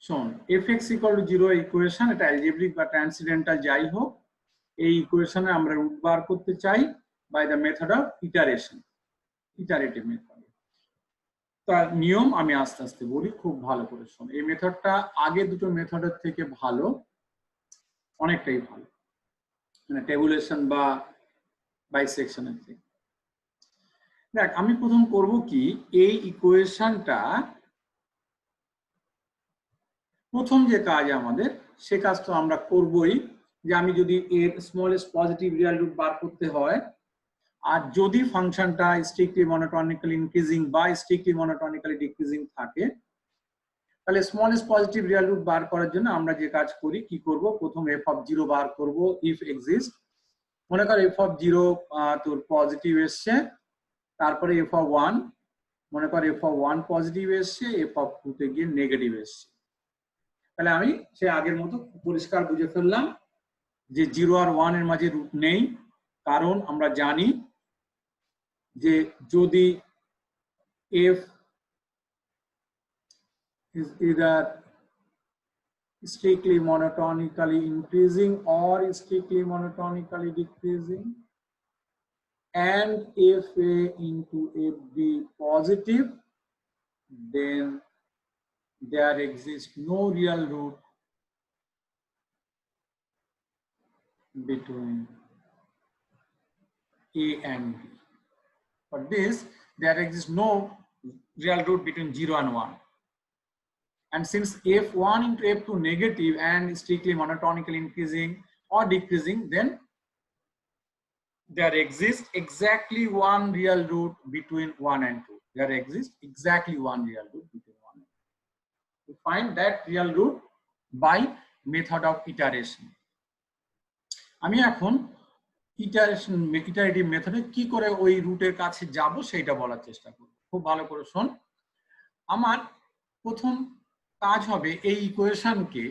শোন fx equal to 0 equation, এটা algebraic বা ট্রান্সেন্ডেন্টাল যাই হোক, এই ইকুয়েশনে আমরা রুট বার করতে চাই by the method of iteration, iterative method. তার নিয়ম আমি আস্তে আস্তে বলি, খুব ভালো করে শোন। এই মেথডটা আগে দুটো মেথডের থেকে ভালো, অনেকটাই ভালো, মানে টেবুলেশন বা বাইসেকশনের থেকে। দেখ আমি প্রথম করব কি, এই ইকুয়েশনটা প্রথম যে কাজ আমাদের, সে কাজ তো আমরা করবই, যে আমি যদি এর স্মলেস্ট পজিটিভ রিয়াল রুট বার করতে হয়, আর যদি ফাংশনটা স্ট্রিক্টলি মনোটোনিক্যালি ইনক্রিজিং বা স্ট্রিক্টলি মনোটোনিক্যালি ডিক্রিজিং থাকে, তাহলে স্মলেস্ট পজিটিভ রিয়াল রুট বার করার জন্য আমরা যে কাজ করি, কি করব, প্রথম এফ অফ 0 বার করব ইফ এক্সিস্ট। মনে কর এফ অফ 0 তোর পজিটিভ এসছে, তারপরে এফ অফ 1, মনে কর এফ অফ 1 পজিটিভ এসছে, এফ অফ 2 তে গিয়ে নেগেটিভ এসছে, তাহলে আমি সে আগের মতো পরিষ্কার বুঝে ফেললাম যে 0 আর 1 এর মাঝে রুট নেই, কারণ আমরা জানি যে যদি f is either strictly monotonically increasing or strictly monotonically decreasing, and if a into f be positive, then there exists no real root between a and b. For this, there exists no real root between 0 and 1. And since f1 into f2 negative and strictly monotonically increasing or decreasing, then there exists exactly one real root between 1 and 2. There exists exactly one real root between 1 and 2. We find that real root by method of iteration. আমি এখন iterative মেথডে কি করে ওই রুটের কাছে যাব সেটা বলার চেষ্টা করব। খুব ভালো করে শোন। আমার প্রথম কাজ হবে এই ইকুয়েশনকে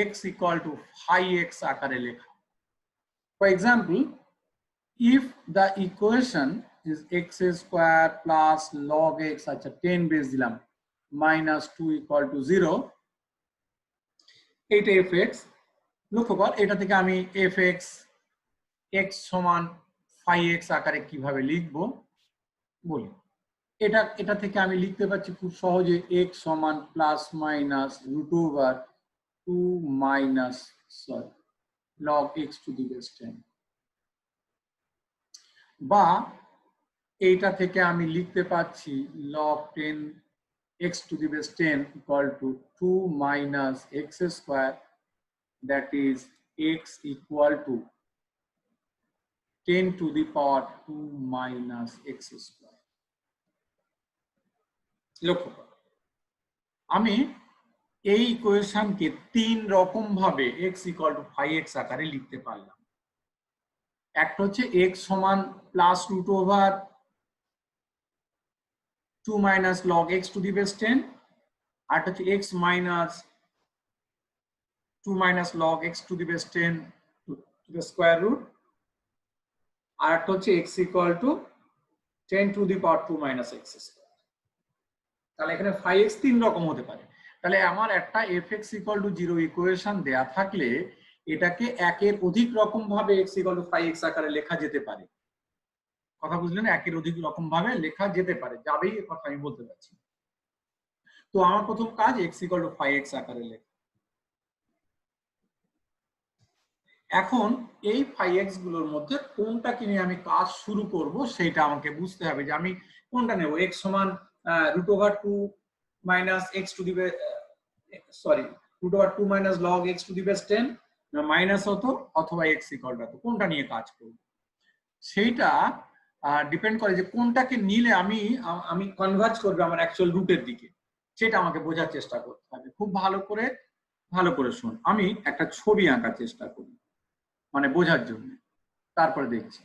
x equal to phi x আকারে লেখা। For example, if the equation is x square plus log x, আচ্ছা 10 বেস দিলাম, minus 2 equal to 0, এটা fx। লক্ষ্য কর এটা থেকে আমি fx x সমান phi x আকারে কিভাবে লিখব বলি। এটা থেকে আমি লিখতে পারছি খুব সহজে x সমান plus minus root over 2 minus log x to the base 10, বা এইটা থেকে আমি লিখতে পাচ্ছি log 10 x to the base 10 equal to 2 minus x square, that is x equal to 10 to the power 2 minus x square. লক্ষ্য কর আমি এই ইকুয়েশনকে তিন রকম ভাবে x equal to phi x আকারে লিখতে পারলাম। একটা হচ্ছে x সমান plus root over 2 minus log x to the base 10, আর হচ্ছে x minus 2 minus log x to the base 10 to the square root, আর একটা হচ্ছে x equal to 10 to the power 2 minus x square। তাহলে এখানে phi x তিন রকম হতে পারে। তাহলে আমার একটা fx equal to 0 ইকুয়েশন দেয়া থাকলে এটাকে একের অধিক রকম ভাবে x equal to phi x আকারে লেখা যেতে পারে। কথা বুঝলেন? একের অধিক রকম ভাবে লেখা যেতে পারে, যাবেই এর কথা আমি বলতে পারছি। তো আমার প্রথম কাজ x equal to phi x আকারে লেখা। এখন এই phi x গুলোর মধ্যে কোনটাকে নিয়ে আমি কাজ শুরু করব সেটা আমাকে বুঝতে হবে, যে আমি কোনটা নেব। x সমান root over 2 minus x to the base root over 2 minus log x to the base 10 না মাইনাস হতো, অথবা x equal to কোনটা নিয়ে কাজ করব সেইটা ডিপেন্ড করে যে কোনটাকে নিলে আমি কনভার্জ করব আমার অ্যাকচুয়াল রুটের দিকে, সেটা আমাকে বোঝার চেষ্টা করতে হবে। খুব ভালো করে শুন, আমি একটা ছবি আঁকার চেষ্টা করি মানে বোঝার জন্য, তারপরে দেখছি।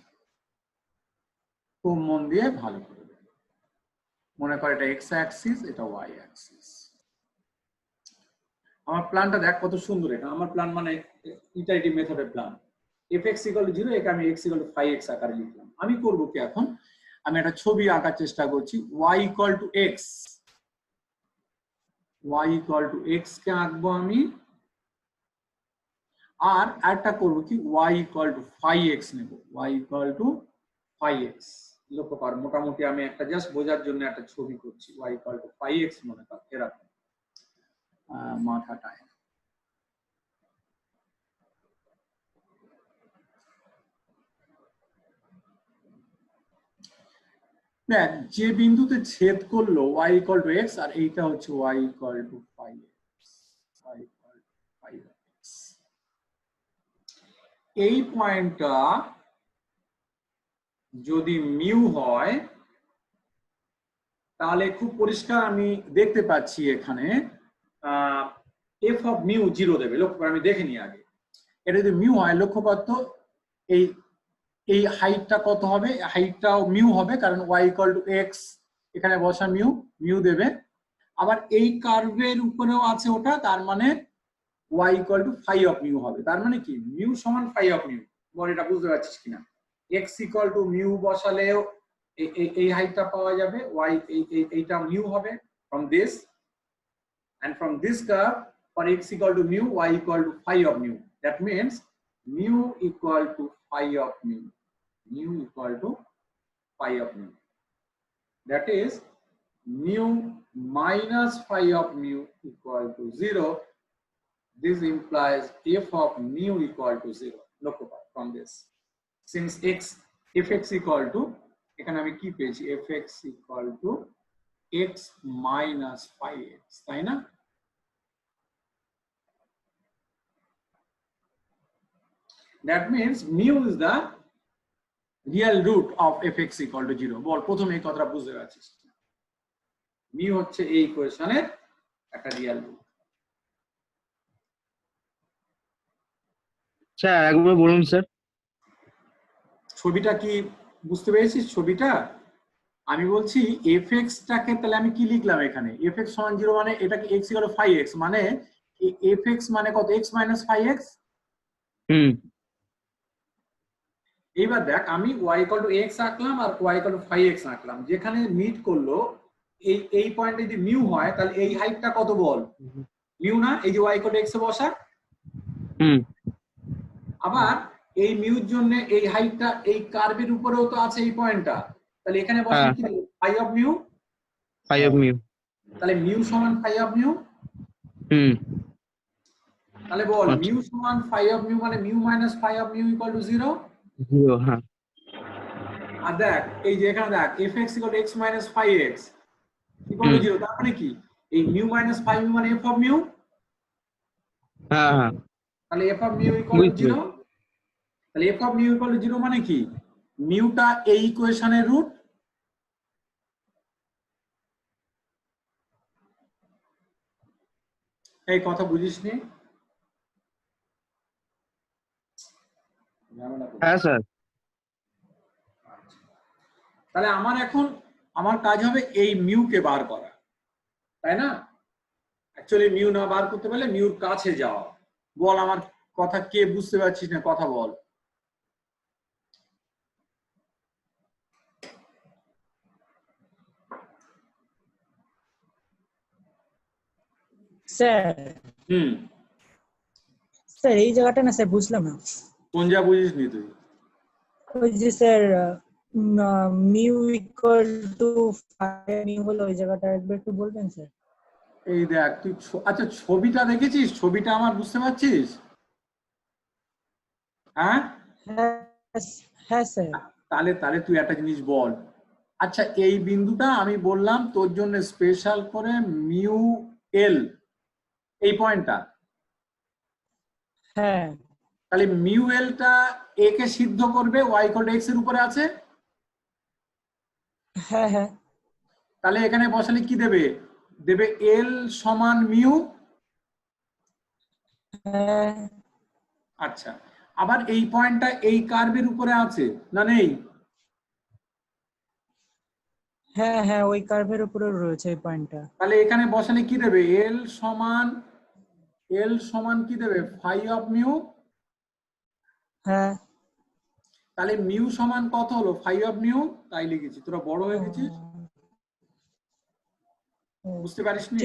খুব মন দিয়ে ভালো করে মনে করে এটা এক্স অ্যাক্সিস, এটা ওয়াই অ্যাক্সিস। আমার প্ল্যানটা দেখ কত সুন্দর। এটা আমার প্ল্যান মানে ইটারেটিভ মেথডের প্ল্যান। fx equal to 0 একে আমি x equal to phi x আকারে লিখলাম। আমি করব কি এখন, আমি একটা ছবি আঁকার চেষ্টা করছি y equal to x, y equal to X কে আঁকবো আমি, আর একটা করবো কি y equal to phi X নেবো, y equal to phi X. লক্ষ্য কর, মোটামুটি আমি একটা জাস্ট বোঝার জন্য একটা ছবি করছি, y equal to phi x মনে কর এরকম মাথাটায়। দেখ যে বিন্দুতে ছেদ করলো y ইকুয়াল টু এক্স, আর এইটা হচ্ছে y equal to phi x, y equal to phi x. এই পয়েন্টটা যদি মিউ হয় তাহলে খুব পরিষ্কার আমি দেখতে পাচ্ছি এখানে এফ অফ মিউ 0 দেবে। লক্ষ্য করে আমি দেখে নিই আগে, এটা যদি মিউ হয় লক্ষ্য করতো এই এই হাইটটা কত হবে, হাইটটাও মিউ হবে কারণ y ইকুয়াল টু এক্স, এখানে বসা মিউ, মিউ দেবে। আবার এই কার্ভের উপরেও আছে ওটা, তার মানে y equal to phi of mu হবে। তার মানে কি মিউ সমান ফাই অফ মিউ, বল এটা বুঝতে পারছিস কিনা? x ইকুয়াল টু মিউ বসালেও এই হাইটটা পাওয়া যাবে, y এইটা মিউ হবে from this, and from this curve for x equal to mu, y equal to phi of mu. That means mu equal to phi of mu, mu equal to phi of mu. That is mu minus phi of mu equal to 0. This implies f of mu equal to 0. Look from this, since fx equal to, এখানে আমি কি পেয়েছি, fx equal to x minus phi x, তাই না? That means mu is the real root of fx equal to 0. বল প্রথমে এই কথাটা বুঝতে পারছিস? mu হচ্ছে এই ইকুয়েশনের একটা রিয়েল রুট। স্যার একবার বলুন স্যার। ছবিটা কি বুঝতে পেরেছিস? ছবিটা আমি বলছি fx টাকে তাহলে আমি কি লিখলাম এখানে, fx সমান 0 মানে এটাকে x equal two phi x, মানে fx মানে কত, x মাইনাস phi x। এইবার দেখ আমি y ইকুয়াল টু x আঁকলাম আর y equal two phi x আঁকলাম, যেখানে মিট করলো এই পয়েন্টে যদি মিউ হয় তাহলে এই হাইটটা কত বল, মিউ না? এই যে y ইকুয়াল টু x এ বসা, আবার এই মিউর জন্য এই হাইটটা এই কার্ভের উপরেও তো আছে এই পয়েন্টটা, তাহলে এখানে বসে কি phi of mu, phi of mu, তাহলে মিউ সমান phi অফ মিউ। তাহলে বল মিউ সমান phi অফ মিউ মানে mu minus phi of mu equal to 0। 0, হ্যাঁ। আর দেখ এই যে এখানে দেখ fx equal to x minus phi x equal two 0, তার মানে কি এই মিউ মাইনাস phi মিউ মানে f অফ মিউ, হ্যাঁ হ্যাঁ, তাহলে f of mu equal to 0। তাহলে f of mu equal to 0 মানে কি মিউটা এই ইকুয়েশনের রুট। এই কথা বুঝিসনি? হ্যাঁ স্যার। তাহলে আমার কাজ হবে এই মিউ কে বার করা, তাই না? অ্যাকচুয়ালি মিউ না বার করতে পারলে মিউর কাছে যাওয়া। বল আমার কথা কে বুঝতে পারছিস না, কথা বল। স্যার স্যার এই জায়গাটা না স্যার বুঝলাম না। কোন যা বুঝিসনি তুই? ওই যে sir mu equal to mu হলো ওই জায়গাটা একবার একটু বলবেন স্যার? এই দেখ তুই আচ্ছা ছবিটা দেখেছিস, ছবিটা আমার বুঝতে পারছিস? হ্যাঁ হ্যাঁ স্যার। তাহলে তাহলে তুই একটা জিনিস বল, আচ্ছা এই বিন্দুটা আমি বললাম তোর জন্য স্পেশাল করে মিউ এল, এই পয়েন্টটা, হ্যাঁ তাহলে মিউ এলটা এ কে সিদ্ধ করবে y ইকুয়াল টু x এর উপরে আছে। হ্যাঁ হ্যাঁ, তাহলে এখানে বসালে কি দেবে, দেবে এল সমান মিউ। হ্যাঁ আচ্ছা আবার এই পয়েন্টটা এই কার্ভের উপরে আছে না নেই? হ্যাঁ হ্যাঁ, ওই কার্ভের উপরে রয়েছে এই পয়েন্টটা। তাহলে এখানে বসালে কি দেবে, এল সমান কি দেবে, ফাই অফ মিউ। হ্যাঁ, তাহলে মিউ সমান কত হলো, ফাই অফ মিউ। তাই লিখেছি, তোরা বড় হয়ে গেছিস, বুঝতে পারিসনি?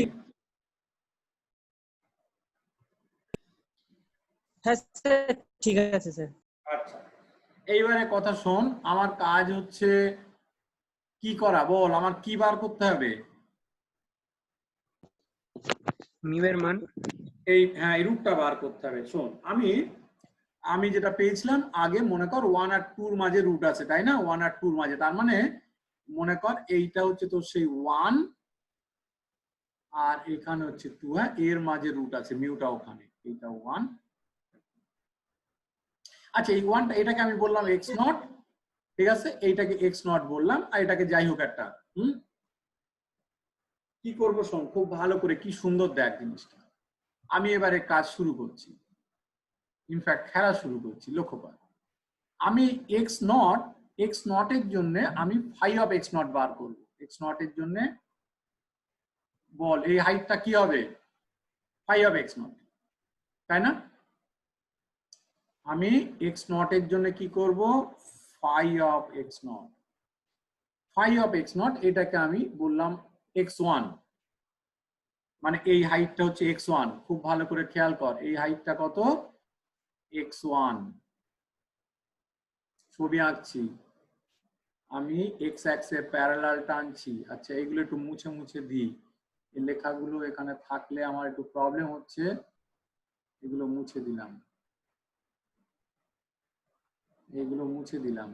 হ্যাঁ স্যার, ঠিক আছে স্যার। আচ্ছা, এইবারে কথা শোন, আমার কাজ হচ্ছে কি করা, বল আমার কি বার করতে হবে? মিউ এর মান। হ্যাঁ, এই রুটটা বার করতে হবে। শোন, আমি যেটা পেয়েছিলাম আগে, মনে কর 1 আর 2 এর মাঝে রুট আছে, তাই না? 1 আর 2 এর মাঝে, তার মানে মনে কর এইটা হচ্ছে তোর সেই 1 আর এখানে হচ্ছে 2। হ্যাঁ, এর মাঝে রুট আছে, মিউটা ওখানে, এইটা 1। আচ্ছা, এই 1টা, এটাকে আমি বললাম x নট, ঠিক আছে? এইটাকে x নট বললাম, আর এটাকে যাই হোক একটা। কি করব শোন খুব ভালো করে, কি সুন্দর দেখ জিনিসটা। আমি এবারে কাজ শুরু করছি, ইনফ্যাক্ট খেলা শুরু করছি, লক্ষ্য কর। আমি x নট এর জন্য আমি ফাই অফ x নট বার করব। x নট এর জন্য বল এই হাইটটা কি হবে? ফাই অফ x নট, তাই না? আমি x নট এর জন্য কি করব? Phi of x nought. Phi of x nought এটাকে আমি বললাম x1, মানে এই হাইটটা হচ্ছে x1। খুব ভালো করে খেয়াল কর, এই হাইটটা কত? x1। ছবি আঁকছি, আমি x অ্যাক্সে প্যারালাল টানছি। আচ্ছা, এগুলো একটু মুছে মুছে দিই, এই লেখাগুলো এখানে থাকলে আমার একটু প্রবলেম হচ্ছে, এগুলো মুছে দিলাম, এগুলো মুছে দিলাম,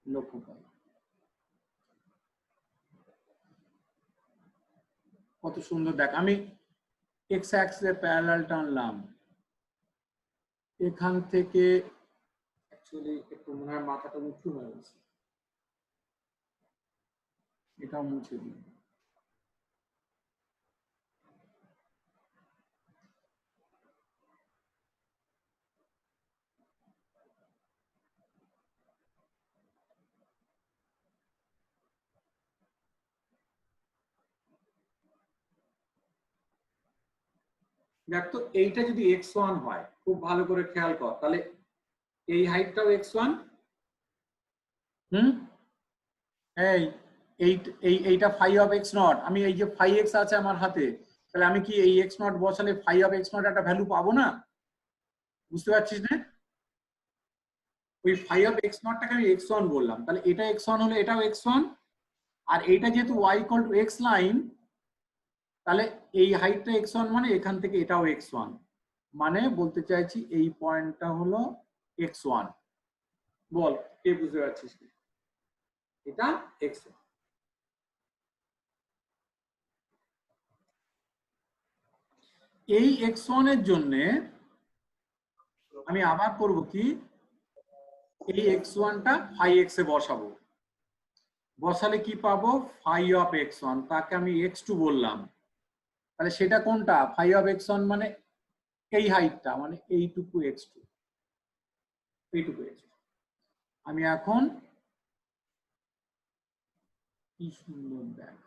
লক্ষ্য কর কত সুন্দর দেখ। আমি x অ্যাক্সে প্যারালাল টানলাম, এখান থেকে অ্যাকচুয়ালি একটু মনে হয় মাথাটা উঁচু হয়ে গেছে, এটাও মুছে দিই। দেখ তো, এইটা যদি x1 হয়, খুব ভালো করে খেয়াল কর, তাহলে এই হাইটটাও x1। হুম, এই এইটা ফাই অফ এক্স নট, আমি এই যে ফাই এক্স আছে আমার হাতে, তাহলে আমি কি এই এক্স নট বসালে ফাই অফ এক্স নট একটা ভ্যালু পাবো না? বুঝতে পারছিস না? ওই ফাই অফ এক্স নটটাকে আমি x1 বললাম, তাহলে এটা x1 হলে এটাও x1। আর এইটা যেহেতু y equal two x line, তাহলে এই হাইটটা x1, মানে এখান থেকে এটাও x1, মানে বলতে চাইছি এই পয়েন্টটা হলো x1। বল কে বুঝতে পারছিস? এটা x1। এই x1 এর জন্য আমি আবার করব কি, এই x1টা ফাই এক্স এ বসাবো। বসালে কি পাবো? ফাই অফ x1, তাকে আমি x2 বললাম। তাহলে সেটা কোনটা? ফাই অফ x1 মানে এই হাইটটা, মানে এইটুকু x2, এইটুকু x2। আমি এখন কি সুন্দর দেখ,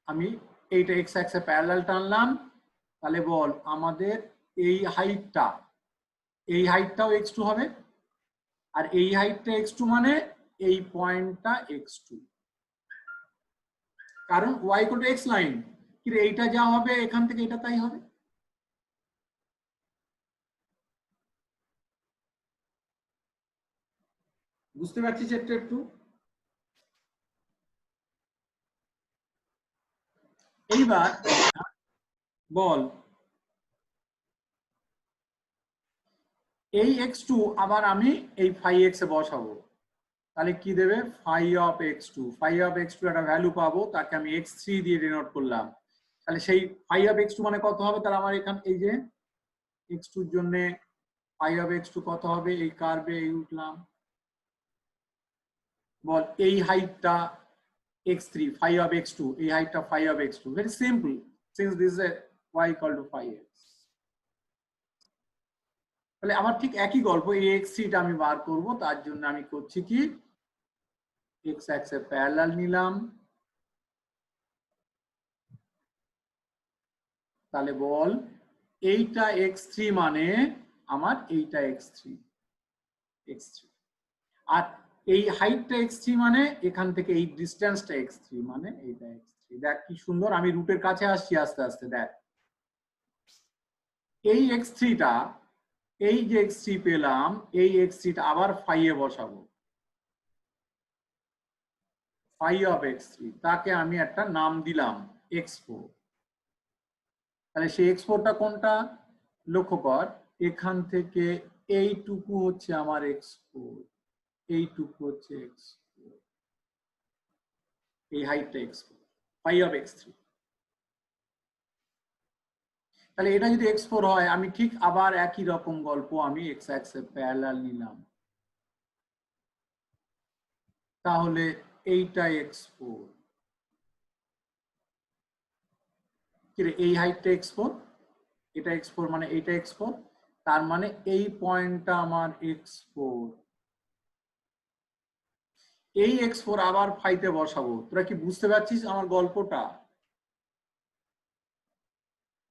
আমি এইটা x অ্যাক্সে প্যারালাল টানলাম, তাহলে বল আমাদের এই হাইটটাও x2 হবে, আর এই হাইটটা x2, মানে এই পয়েন্টটা x2, কারণ y equal two x line. কিন্তু এইটা যা হবে এখান থেকে এটা তাই হবে। বুঝতে পারছিস একটু একটু? এইবার বল এই x2 আবার আমি এই ফাই এক্স এ বসাবো, তাহলে কি দেবে? Phi of x2। Phi of x2 একটা ভ্যালু পাবো, তাকে আমি x3 দিয়ে ডিনোট করলাম। তাহলে সেই ফাই অফ x2 মানে কত হবে? তাহলে আমার এখান এই যে x2 এর জন্য ফাই অফ x2 কত হবে? এই কার্ভে এই উঠলাম, বল এই হাইটটা x3, ফাই অফ x2, এই হাইটটা phi of x2। Very simple, since this is y equal to phi x. তাহলে আমার ঠিক একই গল্প, এই x3টা আমি বার করব, তার জন্য আমি করছি কি, x অ্যাক্সে প্যারালাল নিলাম, তাহলে বল এইটা x3 মানে আমার এইটা x3, আর এই হাইটটা x3 মানে এখান থেকে এই ডিসটেন্সটা x3, মানে এইটা x3। দেখ কি সুন্দর, আমি রুটের কাছে আসছি আস্তে আস্তে, দেখ এই x3 টা, এই যে x3 পেলাম, এই x3 টা আবার phi এ বসাবো, phi of x3, তাকে আমি একটা নাম দিলাম x4। তাহলে সেই x4 টা কোনটা? লক্ষ্য কর, এখান থেকে এইটুকু হচ্ছে আমার x4, এইটুকু হচ্ছে x4, এই হাইটটা x4, phi of x3। তাহলে এটা যদি x4 হয়, আমি ঠিক আবার একই রকম গল্প আমি x অ্যাক্সিস প্যারালাল নিলাম, তাহলে এইটা x4, কি রে, এই হাইটটা x4, এটা x4 মানে এইটা x4, তার মানে এই পয়েন্টটা আমার x4, এই x4 আবার ফাইতে বসাবো। তোরা কি বুঝতে পারছিস আমার গল্পটা?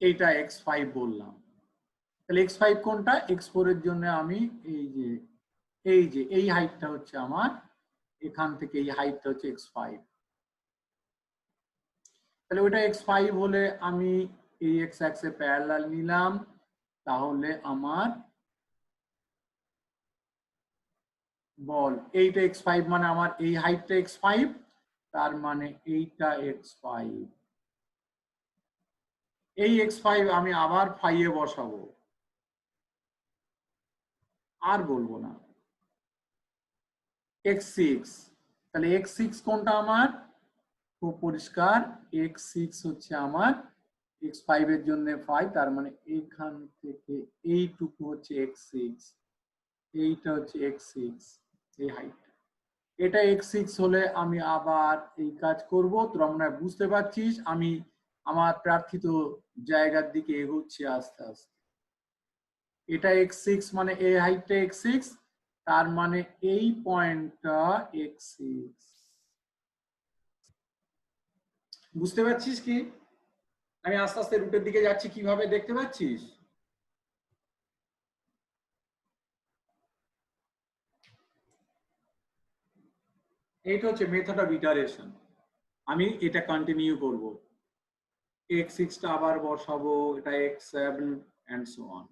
এইটা x5 বললাম। তাহলে x5 কোনটা? x4 এর জন্য আমি এই হাইটটা হচ্ছে আমার, এখান থেকে এই হাইটটা হচ্ছে x5। তাহলে ওইটা x5 হলে আমি এই x অ্যাক্সে প্যারালাল নিলাম, তাহলে আমার বল এইটা x5 মানে আমার এই হাইটটা x5, তার মানে এইটা x5, এই x5 আমি আবার phi এ বসাবো, আর বলবো না। x6, তাহলে x6 কোনটা আমার? খুব পরিষ্কার, x6 হচ্ছে আমার x5 এর জন্য 5, তার মানে এখান থেকে এইটুকু হচ্ছে x6, এইটা হচ্ছে x6, এই হাইট। এটা x6 হলে আমি আবার এই কাজ করব। তোরা মনে হয় বুঝতে পারছিস আমি আমার প্রার্থিত জায়গার দিকে এগোচ্ছি আস্তে আস্তে। এটা x6 মানে এই হাইটটা x6, তার মানে এই পয়েন্টটা x6। বুঝতে পারছিস কি আমি আস্তে আস্তে রুটের দিকে যাচ্ছি কিভাবে, দেখতে পাচ্ছিস? এইটা হচ্ছে মেথড অফ ইটারেশন। আমি এটা কন্টিনিউ করব, x6 টা আবার বসাবো, এটা x7 এন্ড সো অন।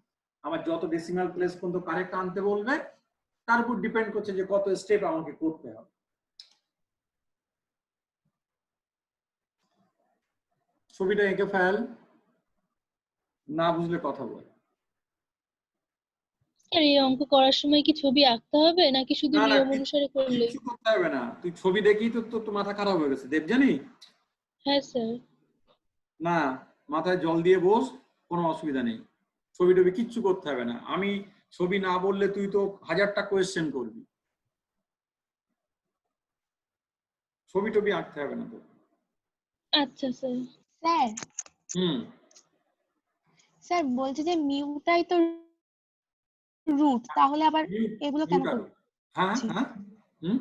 আমার যত ডেসিমাল প্লেস পর্যন্ত কারেক্ট আনতে বলবে তার উপর ডিপেন্ড করছে যে কত স্টেপ আমাকে করতে হবে। ছবিটা এঁকে ফেল, না বুঝলে কথা বল। স্যার এই অঙ্ক করার সময় কি ছবি আঁকতে হবে নাকি শুধু না না, নিয়ম অনুসারে করলেই? কিছু করতে হবে না, তুই ছবি দেখেই তো তোর মাথা খারাপ হয়ে গেছে দেবজানি। হ্যাঁ স্যার। না, মাথায় জল দিয়ে বস, কোনো অসুবিধা নেই, ছবি টবি কিচ্ছু করতে হবে না। আমি ছবি না বললে তুই তো 1000টা কোয়েশ্চেন করবি, ছবি টবি আঁকতে হবে না তো। আচ্ছা স্যার। স্যার হুম, স্যার বলছে যে মিউটাই তো রুট, তাহলে আবার এগুলো কেন মিউটার, হ্যাঁ করছি? হ্যাঁ, হুম,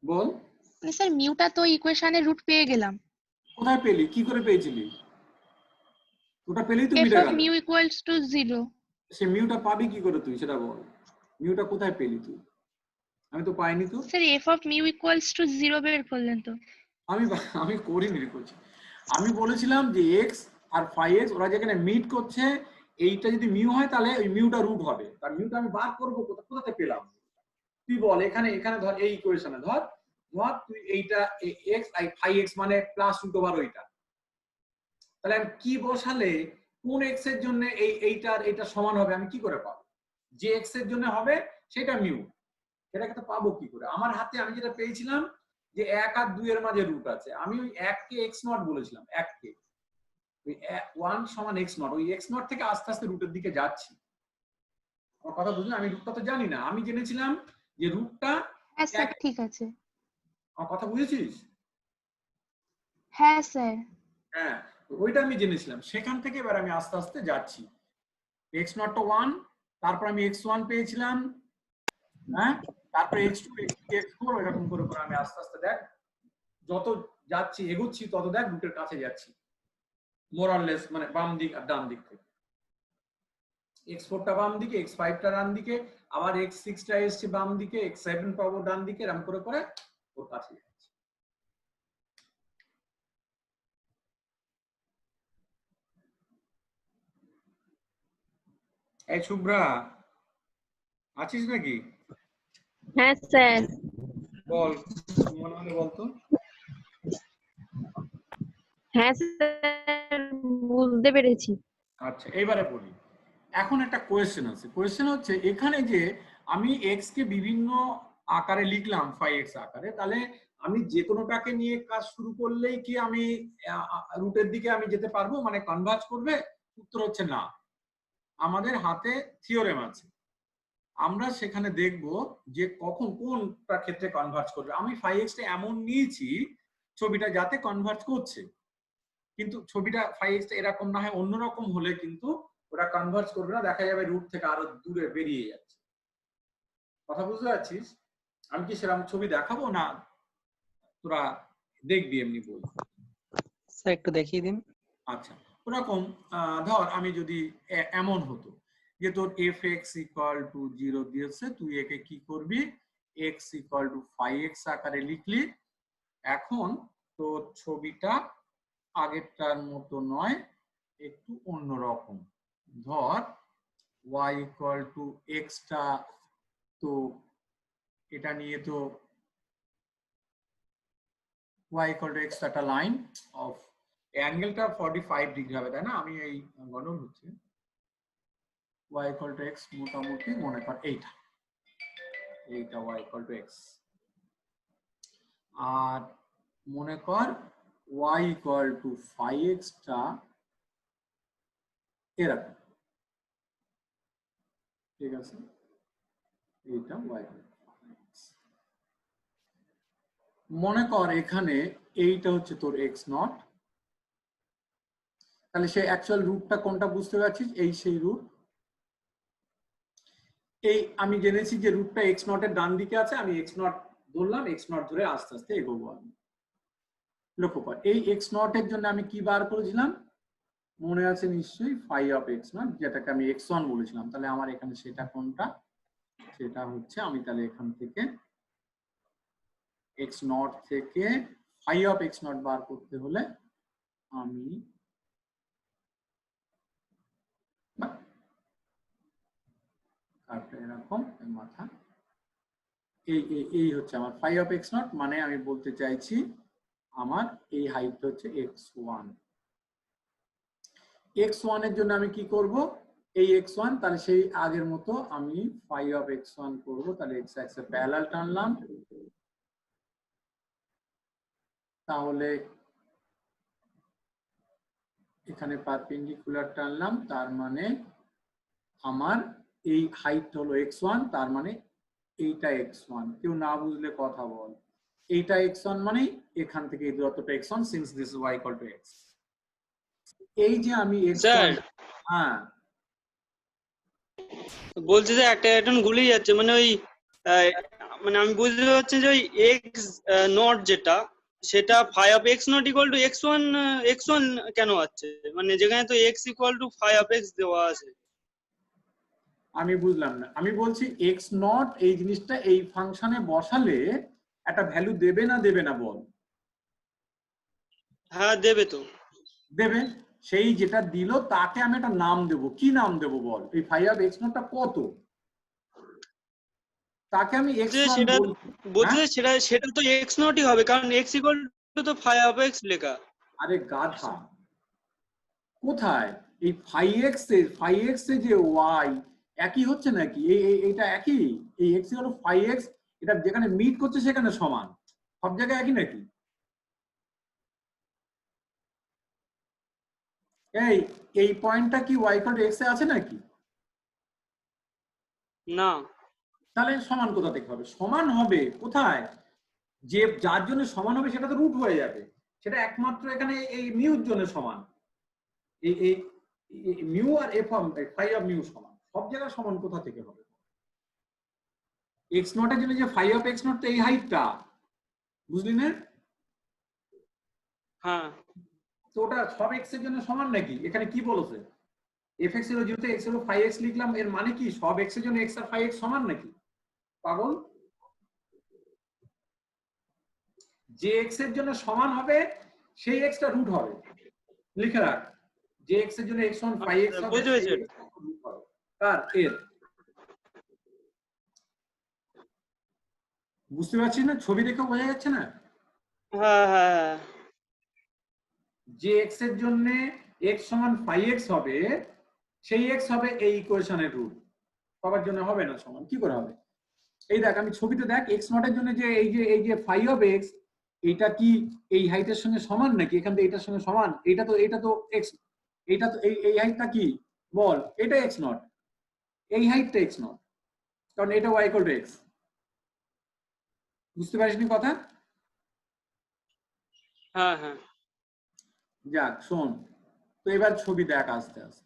বল। মানে স্যার মিউটা তো ইকুয়েশনের রুট পেয়ে গেলাম। কোথায় পেলি, কি করে পেয়েছিলি? ওটা পেলেই তো এফ মিটে অফ গেল। Mu equals to 0। সে মিউটা পাবি কি করে তুই সেটা বল, মিউটা কোথায় পেলি তুই? আমি তো পাইনি তো। Sir F of mu equals to 0 বের করলেন তো? আমি আমি করিনি রে করছি। আমি বলেছিলাম যে এক্স আর ফাই এক্স ওরা যেখানে মিট করছে, এইটা যদি মিউ হয় তাহলে ওই মিউটা রুট হবে। তার মিউটা আমি বার করবো কোথাতে পেলাম? তুই বল, এখানে এখানে ধর এই ইকুয়েশনে ধর ধর তুই এইটা এক্স আই ফাই এক্স মানে প্লাস রুট ওভার ওইটা, তাহলে আমি কি বসালে কোন এক্স এর জন্য এইটার এটা সমান হবে আমি কি করে পাবো? যে এক্স এর জন্য হবে সেটা মিউ, সেটাকে তো পাবো কি করে? আমার হাতে আমি যেটা পেয়েছিলাম যে 1 আর 2 এর মাঝে রুট আছে, আমি ওই 1 কে x নট বলেছিলাম, 1 কে ওই 1 সমান x নট, ওই x নট থেকে আস্তে আস্তে রুটের দিকে যাচ্ছি। আমার কথা বুঝলে? আমি রুটটা তো জানি না, আমি জেনেছিলাম যে রুটটা। হ্যাঁ স্যার ঠিক আছে। আমার কথা বুঝেছিস? হ্যাঁ স্যার। হ্যাঁ, ওইটা আমি জেনেছিলাম, সেখান থেকে এবার আমি আস্তে আস্তে যাচ্ছি। x নট তো 1, তারপর আমি x1 পেয়েছিলাম, হ্যাঁ, তারপরে x2 x3 x4 এরকম করে করে আমি আস্তে আস্তে দেখ যত যাচ্ছি এগোচ্ছি তত দেখ রুটের কাছে যাচ্ছি মোর অর লেস, মানে বাম দিক আর ডান দিক থেকে। x4 টা বাম দিকে, x5 টা ডান দিকে, আবার x6 টা এসছে বাম দিকে, x7 পাবো ডান দিকে, এরকম করে করে ওর কাছে যাচ্ছি। এই শুভ্রা আছিস নাকি? হ্যাঁ স্যার। বল, মনে হলে বলতো। হ্যাঁ স্যার, বুঝতে পেরেছি। আচ্ছা, এবারে বলি। এখন একটা কোয়েশ্চেন আছে। কোয়েশ্চেন হচ্ছে এখানে যে আমি এক্স কে বিভিন্ন আকারে লিখলাম 5x আকারে, তাহলে আমি যে কোনোটাকে নিয়ে কাজ শুরু করলেই কি আমি রুটের দিকে আমি যেতে পারবো, মানে কনভার্জ করবে? উত্তর হচ্ছে না। আমাদের হাতে থিওরেম আছে, আমরা সেখানে দেখব যে কখন কোনটা ক্ষেত্রে কনভার্জ করবে। আমি 5x টা এমন নিয়েছি ছবিটা যাতে কনভার্জ করছে, কিন্তু ছবিটা 5x টা এরকম না হয় অন্যরকম হলে কিন্তু ওটা কনভার্জ করবে না, দেখা যাবে রুট থেকে আরো দূরে বেরিয়ে যাচ্ছে। কথা বুঝতে পারছিস? আমি কি সেরকম ছবি দেখাবো না তোরা দেখবি এমনি বল? স্যার একটু দেখিয়ে দিন। আচ্ছা, ওরকম ধর আমি যদি এমন হতো যে তোর fx ইকুয়াল টু 0 দিয়েছে, তুই একে কি করবি, x ইকুয়াল টু 5x আকারে লিখলি। এখন তোর ছবিটা আগেরটার মতো নয়, একটু অন্যরকম। ধর y ইকুয়াল টু x টা, তো এটা নিয়ে তো y ইকুয়াল টু x একটা লাইন অফ অ্যাঙ্গেলটা 45 ডিগ্রি হবে, তাই না? আমি এই গণন হচ্ছে y ইকুয়াল টু x মোটামুটি মনে কর এইটা y ইকুয়াল টু x, আর মনে কর y ইকুয়াল টু 5x টা এরকম, ঠিক আছে? এইটা y ইকুয়াল টু 5x। মনে কর এখানে এইটা হচ্ছে তোর x নট, তাহলে সেই অ্যাকচুয়াল রুটটা কোনটা বুঝতে পারছিস? এই সেই রুট। এই আমি জেনেছি যে রুটটা x নট এর ডান দিকে আছে, আমি x নট ধরলাম, x নট ধরে আস্তে আস্তে এগোবো আমি। লক্ষ্য কর এই x নট এর জন্য আমি কি বার করেছিলাম, মনে আছে নিশ্চয়ই, ফাই অফ x নট, যেটাকে আমি x1 বলেছিলাম। তাহলে আমার এখানে সেটা কোনটা, সেটা হচ্ছে, আমি তাহলে এখান থেকে x নট থেকে ফাই অফ x নট বার করতে হলে আমি এরকম মাথা, এই হচ্ছে আমার ফাই অফ এক্স নট, মানে আমি বলতে চাইছি আমার এই হাইটটা হচ্ছে x1। x1 এর জন্য আমি কি করব, এই x1, তাহলে সেই আগের মতো আমি ফাই অফ x1 করব। তাহলে x অ্যাক্সে প্যারালাল টানলাম, তাহলে এখানে পারপেন্ডিকুলার টানলাম, তার মানে আমার এই হাইট হলো x1, তার মানে এইটা x1। কেউ না বুঝলে কথা বল। এইটা x1 মানে এখান থেকে এই দূরত্বটা x1, since this is y equal two x। এই যে আমি স্যার x1, হ্যাঁ বলছি যে একটা প্যাটার্ন গুলিয়ে যাচ্ছে, মানে ওই মানে আমি বুঝতে পারছি যে ওই এক্স নট যেটা, সেটা phi of x nought equal to x1 কেন আছে, মানে যেখানে তো x equal to phi of x দেওয়া আছে। আমি বুঝলাম না, আমি বলছি x নট এই জিনিসটা এই ফাংশনে বসালে একটা ভ্যালু দেবে না দেবে না বল? হ্যাঁ দেবে তো। দেবে। সেই যেটা দিল তাকে আমি একটা নাম দেব, কি নাম দেব বল? এই ফাই অফ এক্স নটটা কত, তাকে আমি x1 সেটা বলছি। বলছি যে সেটা তো এক্স নটই হবে, কারণ x ইকুয়াল টু তো ফাই অফ এক্স লেখা। আরে গাধা, কোথায় এই ফাই এক্স এ যে y একই হচ্ছে নাকি? এইটা একই, এই x হলো ফাই এক্স, এটা যেখানে মিট করছে সেখানে সমান, সব জায়গায় একই নাকি? এই পয়েন্টটা কি y ইকুয়াল টু x এ আছে নাকি? না। তাহলে সমান কোথা থেকে হবে? সমান হবে কোথায়? যে যার জন্য সমান হবে সেটা তো রুট হয়ে যাবে, সেটা একমাত্র এখানে এই মিউর জন্য সমান। এই এই মিউ আর এফ ফাই অফ মিউ সমান, সব জায়গায় সমান কোথা থেকে হবে? এক্স নট এর জন্য যে ফাই অফ এক্স নট, তো এই হাইটটা, বুঝলি না? হ্যাঁ। তো ওটা সব এক্স এর জন্য সমান নাকি? এখানে কি বলেছে, এফ এক্স এর যেহেতু এক্স হলো ফাই এক্স লিখলাম, এর মানে কি সব এক্স এর জন্য এক্স আর ফাই এক্স সমান নাকি? পাগল। যে এক্স এর জন্য সমান হবে সেই এক্সটা রুট হবে, লিখে রাখ। যে এক্স এর জন্য x1 ফাই এক্স হবে, বুঝতে পেরেছি। রুট হবে। কার? এর। বুঝতে পারছিস না? ছবি দেখে বোঝা যাচ্ছে না হ্যাঁ হ্যাঁ যে x এর জন্য x সমান 5x হবে, সেই x হবে এই ইকুয়েশনের রুট। সবার জন্য হবে না সমান, কি করে হবে? এই দেখ, আমি ছবিতে দেখ, x নট এর জন্য যে এই যে 5x, এটা কি এই হাইটের সঙ্গে সমান নাকি? এখান থেকে এটার সঙ্গে সমান? এটা তো x, এটা তো এই হাইটটা কি বল? এটা x নট, এই হাইটটা x নট, কারণ এটা y ইকুয়াল টু x। বুঝতে পারিসনি কথা? হ্যাঁ হ্যাঁ যাক শোন, তো এবার ছবি দেখ আস্তে আস্তে।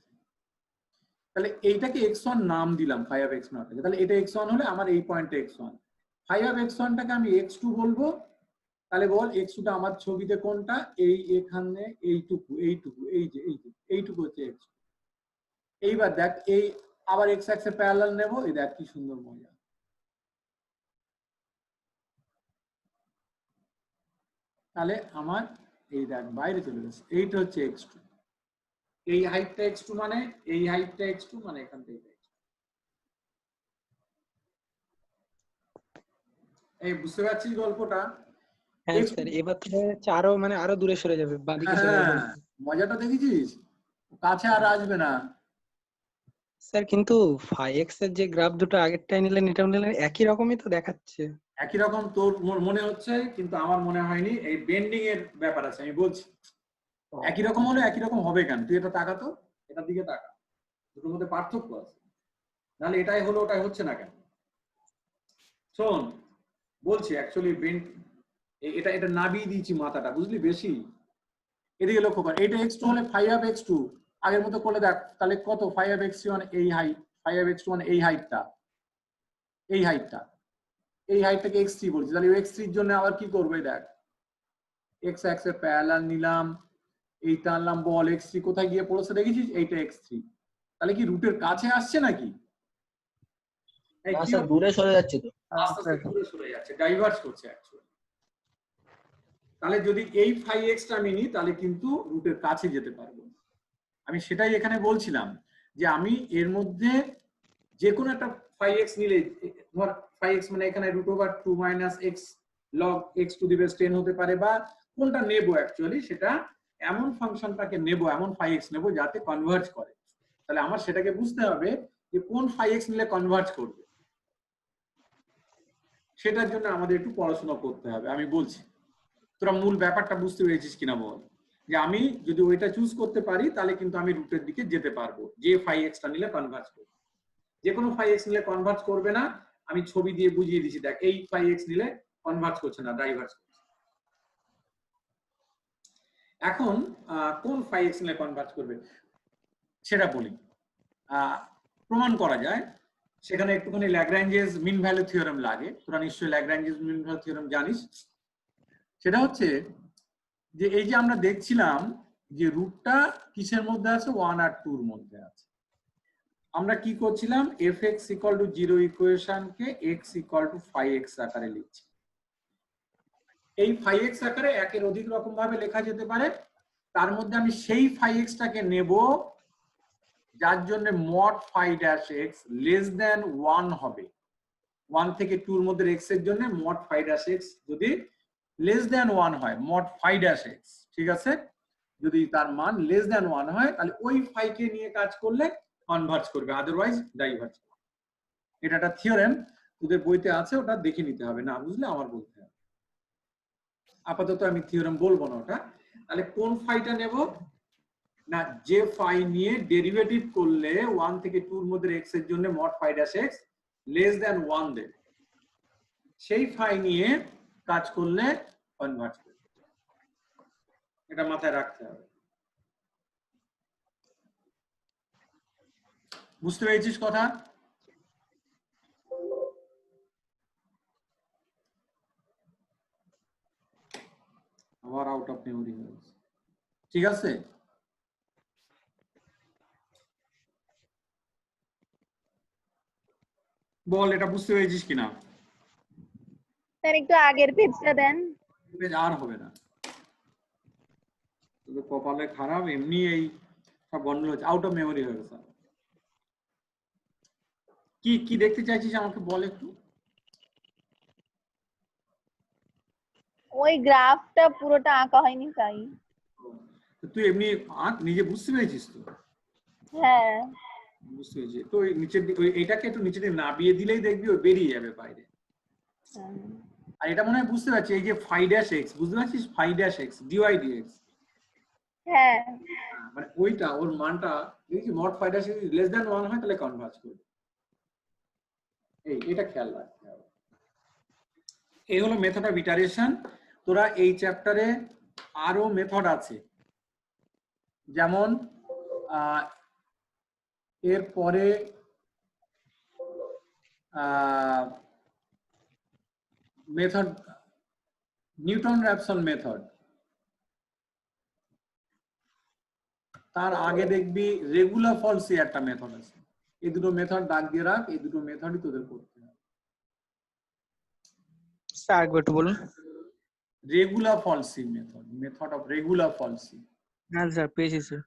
তাহলে এইটাকে x1 নাম দিলাম 5x নট, তাহলে এটা x1 হলে আমার এই পয়েন্টে x1, 5x1টাকে আমি x2 বলবো। তাহলে বল x2 টা আমার ছবিতে কোনটা? এই এখানে এইটুকু, এইটুকু হচ্ছে x2। এইবার দেখ, এই আবার x অ্যাক্সিসে প্যারালাল নেব, এই দেখ কি সুন্দর মজা। তাহলে আমার এই দেখ বাইরে চলে গেছে, এইটা হচ্ছে x2, এই হাইটটা x2 মানে, এই হাইটটা x2 মানে এখান থেকে x2। এই বুঝতে পারছিস গল্পটা? হ্যাঁ স্যার, এবার থেকে আরো মানে আরো দূরে সরে যাবে, বাদিকে চলে যাবে। হ্যাঁ, মজাটা দেখেছিস? কাছে আর আসবে না। স্যার কিন্তু 5x এর যে গ্রাফ দুটো আগেরটাই নিলেন এটাও নিলেন, একই রকমই তো দেখাচ্ছে। একই রকম তোর মনে হচ্ছে, কিন্তু আমার মনে হয়নি। এই বেন্ডিং এর ব্যাপার আছে, আমি বলছি। একই রকম হলে একই রকম হবে কেন? তুই এটা তাকা তো, এটার দিকে তাকা, দুটোর মধ্যে পার্থক্য আছে। তাহলে এটাই হলো, ওটাই হচ্ছে না কেন? শোন বলছি, অ্যাকচুয়ালি বেন্ড, এটা নাবিয়ে দিয়েছি মাথাটা, বুঝলি? বেশি এদিকে লক্ষ্য কর। এটা x2 হলে 5x2 আগের মতো করে দেখ, তাহলে কত? 5x1 এই হাইট, 5x1 এই হাইটটা, এই হাইটটাকে x3 বলছি। তাহলে x3 এর জন্য আবার কি করবে? দেখ, x অ্যাক্সিসে প্যারালাল নিলাম, এইটা আনলাম, বল x3 কোথায় গিয়ে পড়েছে দেখেছিস? এইটা x3। তাহলে কি রুটের কাছে আসছে নাকি? এই কি দূরে সরে যাচ্ছে তো। আস্তে আস্তে দূরে সরে যাচ্ছে, ডাইভার্জ করছে অ্যাকচুয়ালি। তাহলে যদি এই 5x টা আমি নিই, তাহলে কিন্তু রুটের কাছে যেতে পারবো। আমি সেটাই এখানে বলছিলাম, যে আমি এর মধ্যে যে কোনো একটা 5x নিলে, ধর 5x মানে এখানে √2 - x log x to the base 10 হতে পারে, বা কোনটা নেব অ্যাকচুয়ালি, সেটা এমন ফাংশনটাকে নেব, এমন 5x নেব যাতে কনভার্জ করে। তাহলে আমার সেটাকে বুঝতে হবে যে কোন 5x নিলে কনভার্জ করবে। সেটার জন্য আমাদের একটু পড়াশোনা করতে হবে। আমি বলছি, তোরা মূল ব্যাপারটা বুঝতে পেরেছিস কিনা বল? যে আমি যদি ওইটা চুজ করতে পারি, তাহলে কিন্তু আমি রুটের দিকে যেতে পারবো, যে 5x টা নিলে কনভার্জ করবে। যে কোনো 5x নিলে কনভার্জ করবে না, আমি ছবি দিয়ে বুঝিয়ে দিচ্ছি। দেখ, এই 5x নিলে কনভার্জ করছে না, ডাইভার্জ করছে। এখন কোন 5x নিলে কনভার্জ করবে সেটা বলি। প্রমাণ করা যায়, সেখানে একটুখানি ল্যাগ্রাঞ্জেস মিন ভ্যালু থিওরেম লাগে। তোরা নিশ্চয়ই ল্যাগ্রাঞ্জেস মিন ভ্যালু থিওরেম জানিস। সেটা হচ্ছে যে এই যে আমরা দেখছিলাম যে রুটটা কিসের মধ্যে আছে? 1 আর 2 এর মধ্যে আছে। আমরা কি করছিলাম? fx = 0 ইকুয়েশনকে x = 5x আকারে লিখছি। এই 5x আকারে একের অধিক রকম ভাবে লেখা যেতে পারে। তার মধ্যে আমি সেই 5x টাকে নেব যার জন্য mod phi-x less than 1 হবে। 1 থেকে 2 এর মধ্যে x এর জন্য mod phi-x যদি less than 1 হয়, mod phi-x, ঠিক আছে? যদি তার মান less than 1 হয়, তাহলে ওই phi কে নিয়ে কাজ করলে কনভার্জ করবে, আদারওয়াইজ ডাইভার্জ করবে। এটা একটা থিওরেম, তোদের বইতে আছে, ওটা দেখে নিতে হবে, না বুঝলে আমার বলতে হবে। আপাতত আমি থিওরেম বলবো না ওটা। তাহলে কোন ফাইটা নেব না? যে ফাই নিয়ে ডেরিভেটিভ করলে 1 থেকে 2 এর মধ্যে x এর জন্য mod phi-x less than 1 দেবে, সেই ফাই নিয়ে কাজ করলে কনভার্জ করবে। এটা মাথায় রাখতে হবে। বুঝতে পেরেছিস কথা? আবার আউট অফ মেমরি হয়ে গেছে, ঠিক আছে? বল, এটা বুঝতে পেরেছিস কিনা? স্যার একটু আগের পেজটা দেন। আর হবে না, তোদের কপালে খারাপ, এমনি এই সব গন্ডগোল হচ্ছে, আউট অফ মেমরি হয়ে গেছে। কি কি দেখতে চাইছিস আমাকে বল একটু। ওই গ্রাফটা পুরোটা আঁকা হয়নি তাই। তো তুই এমনি আঁক, নিজে বুঝতে পেরেছিস তো? হ্যাঁ বুঝতে পেরেছি। তো ওই নিচের দিকে এটাকে একটু নিচে দিকে নামিয়ে দিলেই দেখবি ও বেরিয়ে যাবে বাইরে। আর এটা মনে হয় বুঝতে পারছি, এই যে ফাই ড্যাশ এক্স, বুঝতে পারছিস? Phi dash x dy dx, হ্যাঁ মানে ওইটা ওর মানটা দেখি mod phi dash x less than 1 হয় তাহলে কনভার্জ করবে। এটা খেয়াল রাখতে হবে। এই হলো মেথড অফ ইটারেশন। তোরা এই চ্যাপ্টারে আরো মেথড আছে, যেমন এরপরে মেথড নিউটন র্যাপসন মেথড, তার আগে দেখবি রেগুলার ফলসি একটা মেথড আছে। এই দুটো মেথড দাগ দিয়ে রাখ, এই দুটো মেথডই তোদের করতে হবে। স্যার আরেকবার একটু বলুন। Regular Falsi method, method of regular Falsi. হ্যাঁ স্যার পেয়েছি স্যার।